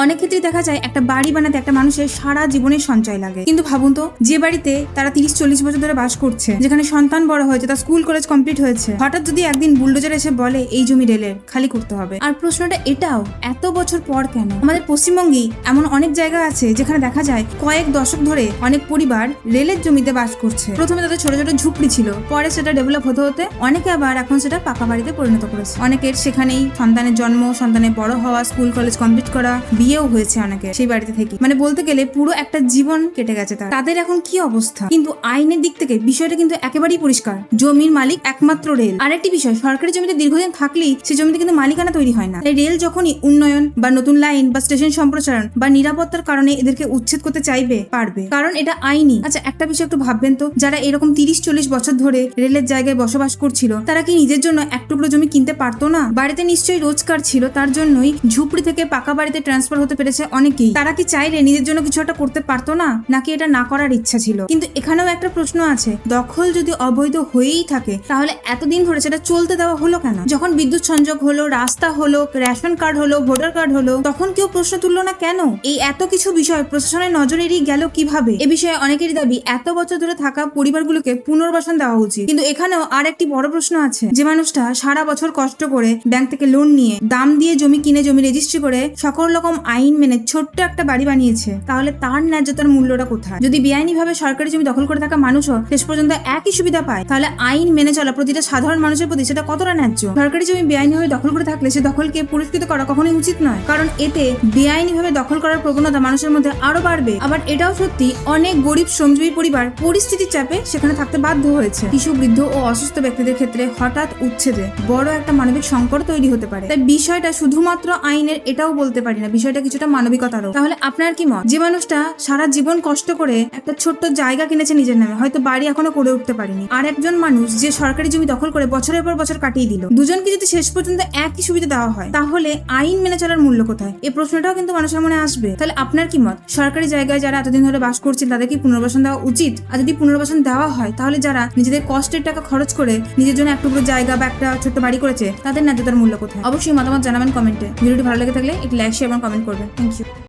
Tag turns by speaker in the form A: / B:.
A: অনেক ক্ষেত্রে দেখা যায় একটা বাড়ি বানাতে একটা মানুষের সারা জীবনের সঞ্চয় লাগে। কিন্তু ভাবুন তো, যে বাড়িতে তারা 30-40 বছর ধরে বাস করছে, যেখানে সন্তান বড় হয়েছে, তার স্কুল কলেজ কমপ্লিট হয়েছে, হঠাৎ যদি একদিন বুলডোজার এসে বলে এই জমি রেলের, খালি করতে হবে। আর প্রশ্নটা এটাও, এত বছর পর কেন? আমাদের পশ্চিমবঙ্গে এমন অনেক জায়গা আছে যেখানে দেখা যায় কয়েক দশক ধরে অনেক পরিবার রেলের জমিতে বাস করছে। প্রথমে তাদের ছোট ছোট ঝুপড়ি ছিল, পরে সেটা ডেভেলপ হতে হতে অনেকে আবার এখন সেটা পাকা বাড়িতে পরিণত করেছে। অনেকের সেখানেই সন্তানের জন্ম, সন্তানের বড় হওয়া, স্কুল কলেজ কমপ্লিট করা, বিয়েও হয়েছে অনেকে সেই বাড়িতে থেকে। মানে বলতে গেলে পুরো একটা জীবন কেটে গেছে তাদের এখন কি অবস্থা। কিন্তু আইনের দিক থেকে বিষয়টা কিন্তু একেবারেই পরিষ্কার, জমির মালিক একমাত্র রেল। আরেকটি বিষয়, সরকারি জমিতে দীর্ঘদিন থাকলেই সে জমিতে কিন্তু মালিকানা তৈরি হয় না। তাই রেল যখনই উন্নয়ন বা নতুন লাইন বা স্টেশন সম্প্রসারণ বা নিরাপত্তার কারণে এদেরকে উচ্ছেদ করতে চাইবে, পারবে, কারণ এটা আইনি। আচ্ছা, একটা বিষয় একটু ভাববেন তো, যারা এরকম 30-40 বছর ধরে রেলের জায়গায় বসবাস করছিল, তারা কি নিজের জন্য এক টুকরো জমি কিনতে পারতো না? বাড়িতে নিশ্চয়ই রোজগার ছিল, তার জন্যই ঝুপড়ি থেকে পাকা বাড়িতে ট্রান্সফার হতে পেরেছে অনেকেই। তারা কি চাইলে নিজের জন্য কিছু একটা করতে পারতো না, নাকি এটা না করার ইচ্ছা ছিল? কিন্তু এখানেও একটা প্রশ্ন আছে, দখল যদি অবৈধ হয়েই থাকে তাহলে এতদিন ধরে সেটা চলতে দেওয়া হলো কেন? যখন বিদ্যুৎ সংযোগ হলো, রাস্তা হলো, রেশন কার্ড হলো, ভোটার কার্ড হলো, তখন কেউ প্রশ্ন তুললো না কেন? এই এত কিছু বিষয় প্রশাসনের নজর এড়িয়ে গেল কিভাবে? এ বিষয়ে অনেকেরই দাবি এত বছর ধরে থাকা পরিবারগুলোকে পুনর্বাসন দেওয়া উচিত। কিন্তু এখানেও আর একটি বড় প্রশ্ন আছে, যে মানুষটা সারা বছর কষ্ট করে ব্যাংক থেকে লোন নিয়ে দাম দিয়ে জমি কিনে জমি রেজিস্ট্রি করে সকল রকম আইন মেনে ছোট্ট একটা বাড়ি বানিয়েছে, তাহলে তার ন্যায্যতার মূল্যটা কোথায়? যদি বেআইনিভাবে সরকারি জমি দখল করে থাকা মানুষও শেষ পর্যন্ত একই সুবিধা পায়, তাহলে আইন মেনে চলা প্রতিটা সাধারণ মানুষের প্রতি সেটা কতটা ন্যায্য? সরকারি জমি বেআইনিভাবে দখল করে থাকলে সে দখলকে পুরস্কৃত করা কখনোই উচিত নয়, কারণ এতে বেআইনিভাবে দখল করার প্রবণতা মানুষের মধ্যে আরো বাড়বে। আবার এটাও সত্যি, অনেক গরিব শ্রমজীবী পরিবার পরিস্থিতির চাপে সেখানে থাকতে বাধ্য হয়েছে। শিশু, বৃদ্ধ ও অসুস্থ ব্যক্তিদের ক্ষেত্রে হঠাৎ উচ্ছেদে বড় একটা মানবিক সংকট তৈরি হতে পারে। তাই বিষয়টা শুধুমাত্র আইনের এটাও বলতে পারি না, বিষয়টা কিছুটা মানবিকতারও। তাহলে আপনার কি মত? যে মানুষটা সারা জীবন কষ্ট করে একটা ছোট্ট জায়গা কিনেছে নিজের নামে, হয়তো বাড়ি এখনো করে উঠতে পারেনি, আর একজন মানুষ যে সরকারি জমি দখল করে বছরের পর বছর কাটিয়ে দিল, দুজনকে যদি শেষ পর্যন্ত একই সুবিধা দেওয়া হয়, তাহলে আইন মেনে চলার মূল্য কোথায়? এই প্রশ্নটাও কিন্তু মানুষের মনে আসবে। তাহলে আপনার কি মত? সরকারি জায়গায় যারা এতদিন ধরে বাস করছেন তাদের কি পুনর্বাসন দেওয়া উচিত? আর যদি পুনর্বাসন দেওয়া হয়, তাহলে যারা নিজেদের কষ্টের টাকা খরচ করে নিজের জন্য একটু জায়গা বা একটা ছোট্ট বাড়ি করেছে, তাদের ন্যায্যতার মূল্য কোথায়? অবশ্যই মতামত জানাবেন কমেন্টে। ভিডিওটি ভালো লেগে থাকলে একটি লাইক, শেয়ার এবং কমেন্ট করবেন। Thank you.